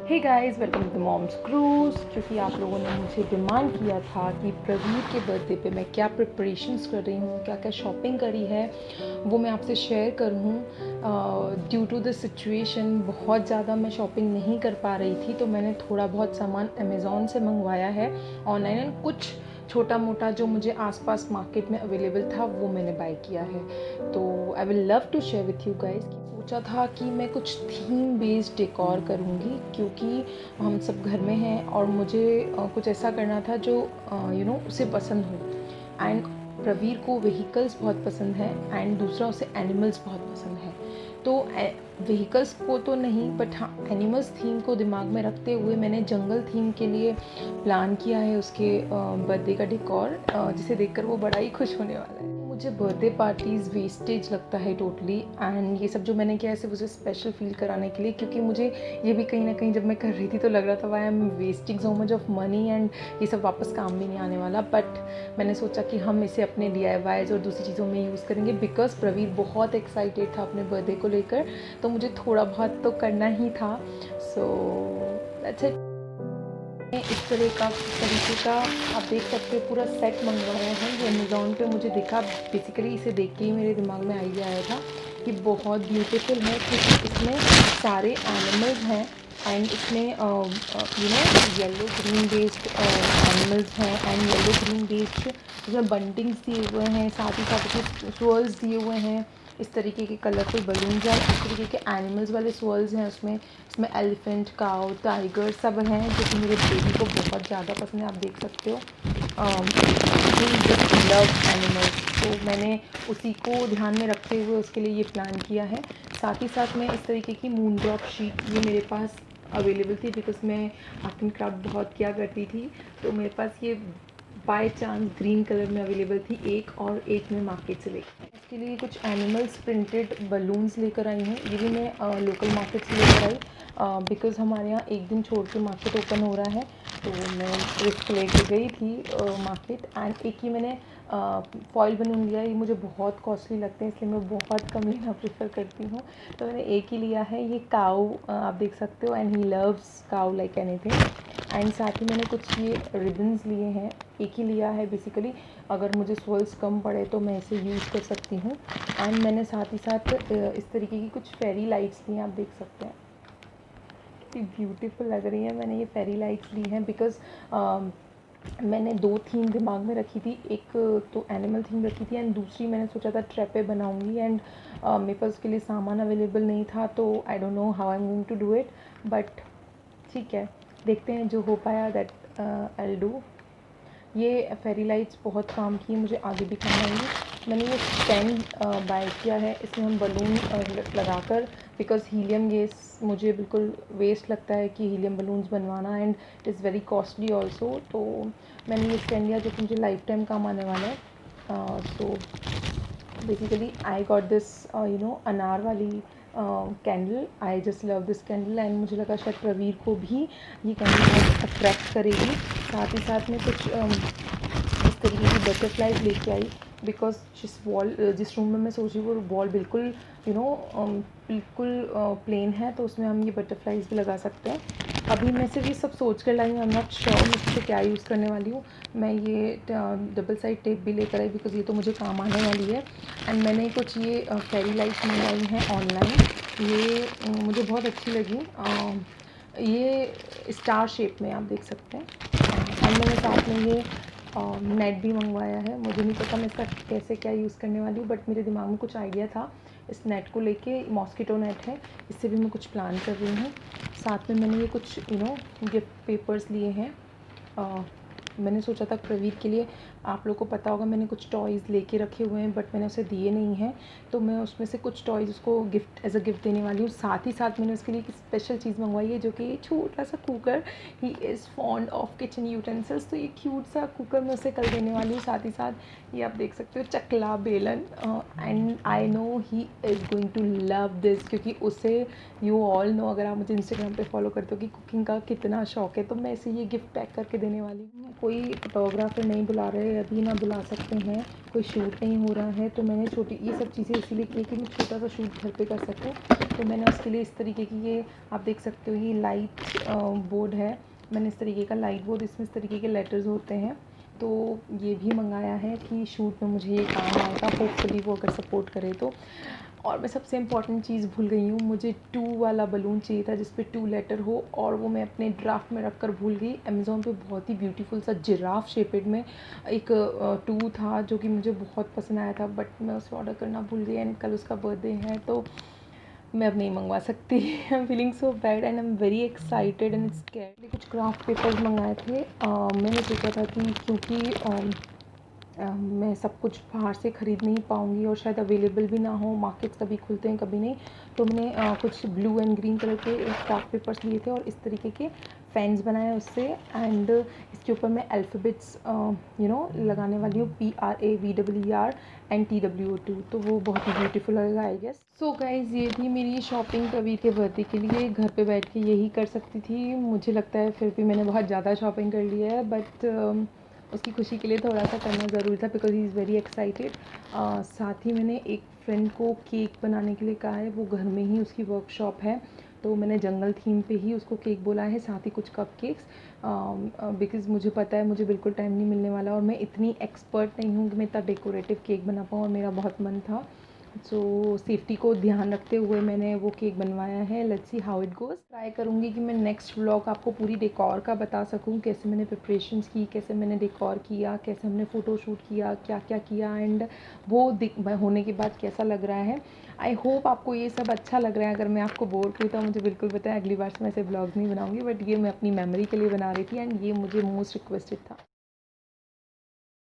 Hey guys, welcome to the moms cruise. क्योंकि आप लोगों ने मुझे डिमांड किया था कि प्रवीर के बर्थडे पे मैं क्या प्रिपरेशंस कर रही हूँ, क्या क्या शॉपिंग करी है, वो मैं आपसे शेयर करूँ। ड्यू टू द सिचुएशन बहुत ज़्यादा मैं शॉपिंग नहीं कर पा रही थी, तो मैंने थोड़ा बहुत सामान अमेज़ॉन से मंगवाया है ऑनलाइन, एंड कुछ छोटा मोटा जो मुझे आसपास मार्केट में अवेलेबल था वो मैंने बाय किया है। तो I will love to share with you guys. सोचा था कि मैं कुछ थीम बेस्ड डेकोर करूँगी, क्योंकि हम सब घर में हैं और मुझे कुछ ऐसा करना था जो उसे पसंद हो। एंड प्रवीर को व्हीकल्स बहुत पसंद है, एंड दूसरा उसे एनिमल्स बहुत पसंद है। तो व्हीकल्स को तो नहीं, बट हाँ, एनिमल्स थीम को दिमाग में रखते हुए मैंने जंगल थीम के लिए प्लान किया है उसके बर्थडे का डेकोर, जिसे देखकर वो बड़ा ही खुश होने वाला है। मुझे बर्थडे पार्टीज़ वेस्टेज लगता है टोटली, एंड ये सब जो मैंने किया है सिर्फ उसे स्पेशल फील कराने के लिए, क्योंकि मुझे ये भी कहीं ना कहीं जब मैं कर रही थी तो लग रहा था why I am wasting so much of money, and ये सब वापस काम भी नहीं आने वाला। बट मैंने सोचा कि हम इसे अपने DIYs और दूसरी चीज़ों में यूज़ करेंगे, बिकॉज प्रवीर बहुत एक्साइटेड था अपने बर्थडे को लेकर, तो मुझे थोड़ा बहुत तो करना ही था। So that's it. इस तरीके का आप देख सकते हो पूरा सेट मंगवाया है। ये अमेज़ॉन पे मुझे दिखा, बेसिकली इसे देख के ही मेरे दिमाग में आइडिया आया था कि बहुत ब्यूटीफुल है, क्योंकि इसमें सारे एनिमल्स हैं, एंड इसमें येलो ग्रीन बेस्ड एनिमल्स हैं, एंड येलो ग्रीन बेस्ड इसमें बंटिंग्स दिए हुए हैं, साथ ही साथ इसमें स्वर्ल्स दिए हुए हैं, इस तरीके के कलरफुल बलून्स हैं, इस तरीके के एनिमल्स वाले स्वर्ल्स हैं उसमें। इसमें एलिफेंट, काऊ, टाइगर सब हैं, जो कि मेरे बेबी को बहुत ज़्यादा पसंद है, आप देख सकते हो। ही जस्ट लव एनिमल्स, तो मैंने उसी को ध्यान में रखते हुए उसके लिए ये प्लान किया है। साथ ही साथ मैं इस तरीके की मून ड्रॉप शीट, ये मेरे पास अवेलेबल थी, बिकॉज मैं आर्ट एंड क्राफ्ट बहुत किया करती थी, तो मेरे पास ये बाय चांस ग्रीन कलर में अवेलेबल थी एक, और एक मैं मार्केट से लेकर इसके लिए कुछ एनिमल्स प्रिंटेड बलून्स लेकर आई हूँ। ये भी मैं लोकल मार्केट से लेकर आई, बिकॉज़ हमारे यहाँ एक दिन छोड़ के मार्केट ओपन हो रहा है, तो मैं रिस्क लेके गई थी मार्केट। एंड एक ही मैंने फॉइल बलून लिया, ये मुझे बहुत कॉस्टली लगते हैं, इसलिए मैं बहुत कम लेना प्रेफर करती हूँ, तो मैंने एक ही लिया है। ये काऊ आप देख सकते हो, and he loves cow like anything. And साथ ही मैंने कुछ ये रिबन्स लिए हैं, एक ही लिया है बेसिकली, अगर मुझे स्वर्ल्स कम पड़े तो मैं इसे यूज़ कर सकती हूँ। एंड मैंने साथ ही साथ इस तरीके की कुछ फेरी लाइट्स ली हैं, आप देख सकते हैं कितनी ब्यूटीफुल लग रही है। मैंने ये फेरी लाइट्स ली हैं बिकॉज़ मैंने दो थीम दिमाग में रखी थी, एक तो एनिमल थीम रखी थी, एंड दूसरी मैंने सोचा था ट्रैपे बनाऊंगी, एंड मेरे पास उसके लिए सामान अवेलेबल नहीं था, तो I don't know how I am going to do it, but ठीक है, देखते हैं जो हो पाया दैट आई विल डू। ये फेरी लाइट्स बहुत काम की, मुझे आगे भी काम आएंगी। मैंने ये स्टैंड बाय किया है, इसमें हम बलून लगाकर, बिकॉज़ हीलियम गैस मुझे बिल्कुल वेस्ट लगता है कि हीलियम बलून्स बनवाना, and it is very costly also, तो मैंने ये स्टैंड लिया जो कि मुझे लाइफ टाइम काम आने वाला है। So basically I got this अनार वाली candle. I just love this candle, and मुझे लगा शायद प्रवीर को भी ये कैंडल बहुत अट्रैक्ट करेगी। साथ ही साथ में कुछ इस तरीके की बटरफ्लाइज लेके आई, बिकॉज जिस रूम में मैं सोच रही हूँ वो वॉल बिल्कुल बिल्कुल प्लेन है, तो उसमें हम ये बटरफ्लाइज भी लगा सकते हैं। अभी मैं सिर्फ ये सब सोच कर लाई हूँ, आई एम नॉट श्योर मैं इससे क्या यूज़ करने वाली हूँ। मैं ये डबल साइड टेप भी लेकर आई, बिकॉज ये तो मुझे काम आने वाली है। एंड मैंने कुछ ये फेरी लाइट्स मंगवाई हैं ऑनलाइन, ये मुझे बहुत अच्छी लगी। ये स्टार शेप में आप देख सकते हैं, एंड मैंने साथ में ये नेट भी मंगवाया है। मुझे नहीं पता मैं इसका कैसे क्या यूज़ करने वाली हूँ, बट मेरे दिमाग में कुछ आइडिया था इस नेट को लेके। मॉस्किटो नेट है, इससे भी मैं कुछ प्लान कर रही हूँ। साथ में मैंने ये कुछ गिफ्ट पेपर्स लिए हैं। मैंने सोचा था प्रवीर के लिए, आप लोग को पता होगा मैंने कुछ टॉयज़ लेके रखे हुए हैं, बट मैंने उसे दिए नहीं हैं, तो मैं उसमें से कुछ टॉयज़ उसको गिफ्ट एज अ गिफ्ट देने वाली हूँ। साथ ही साथ मैंने उसके लिए एक स्पेशल चीज़ मंगवाई है, जो कि ये छोटा सा cooker. He is fond of kitchen utensils, तो ये क्यूट सा कुकर मैं उसे कल देने वाली हूँ। साथ ही साथ ये आप देख सकते हो चकला बेलन, and I know he is going to love this, क्योंकि उसे यू ऑल नो, अगर आप मुझे इंस्टाग्राम पे फॉलो करते हो, कि कुकिंग का कितना शौक है, तो मैं इसे ये गिफ्ट पैक करके देने वाली हूँ। कोई फ़ोटोग्राफ़र नहीं बुला रहे, अभी ना बुला सकते हैं, कोई शूट नहीं हो रहा है, तो मैंने छोटी ये सब चीज़ें इसीलिए की कि मैं छोटा-सा शूट घर पे कर सकूँ। तो मैंने उसके लिए इस तरीके की, ये आप देख सकते हो, ये लाइट बोर्ड है। मैंने इस तरीके का लाइट बोर्ड, इसमें इस तरीके के लेटर्स होते हैं, तो ये भी मंगाया है कि शूट में मुझे ये काम आएगा, होपफुली वो अगर सपोर्ट करे तो। और मैं सबसे इम्पॉर्टेंट चीज़ भूल गई हूँ, मुझे 2 वाला बलून चाहिए था जिस पे 2 लेटर हो, और वो मैं अपने ड्राफ्ट में रख कर भूल गई। अमेज़ॉन पे बहुत ही ब्यूटीफुल सा जिराफ शेपेड में एक 2 था जो कि मुझे बहुत पसंद आया था, बट मैं उसे ऑर्डर करना भूल गई एंड कल उसका बर्थडे है, तो मैं अब नहीं मंगवा सकती। I am feeling so bad and I am very excited and scared. कुछ क्राफ्ट पेपर्स मंगाए थे। मैंने सोचा था कि क्योंकि मैं सब कुछ बाहर से ख़रीद नहीं पाऊँगी और शायद अवेलेबल भी ना हो, मार्केट्स कभी खुलते हैं कभी नहीं, तो मैंने कुछ ब्लू एंड ग्रीन कलर के क्राफ्ट पेपर्स लिए थे और इस तरीके के फैंस बनाए उससे, एंड इसके ऊपर मैं अल्फ़ाबेट्स लगाने वाली हूँ, PRAVER एंड TWO2, तो वो बहुत ही ब्यूटीफुल लगेगा आई गेस। सो गाइज़, ये थी मेरी शॉपिंग कबीर के बर्थडे के लिए। घर पे बैठ के यही कर सकती थी, मुझे लगता है फिर भी मैंने बहुत ज़्यादा शॉपिंग कर ली है, बट उसकी खुशी के लिए थोड़ा सा करना ज़रूरी था because he is very excited. साथ ही मैंने एक फ्रेंड को केक बनाने के लिए कहा है, वो घर में ही उसकी वर्कशॉप है, तो मैंने जंगल थीम पे ही उसको केक बोला है, साथ ही कुछ कप केक्स, बिकॉज़ मुझे पता है मुझे बिल्कुल टाइम नहीं मिलने वाला और मैं इतनी एक्सपर्ट नहीं हूँ कि मैं इतना डेकोरेटिव केक बना पाऊँ, और मेरा बहुत मन था। सो सेफ्टी को ध्यान रखते हुए मैंने वो केक बनवाया है। Let's see how it goes. Try करूँगी कि मैं नेक्स्ट व्लॉग आपको पूरी डेकोर का बता सकूँ, कैसे मैंने प्रिपरेशंस की, कैसे मैंने डेकोर किया, कैसे हमने फ़ोटो शूट किया, क्या-क्या किया, एंड वो होने के बाद कैसा लग रहा है। आई होप आपको ये सब अच्छा लग रहा है। अगर मैं आपको बोर की तो मुझे बिल्कुल बताएं, अगली बार से मैं ऐसे ब्लॉग्स नहीं बनाऊँगी, बट ये मैं अपनी मेमोरी के लिए बना रही थी एंड ये मुझे मोस्ट रिक्वेस्टेड था।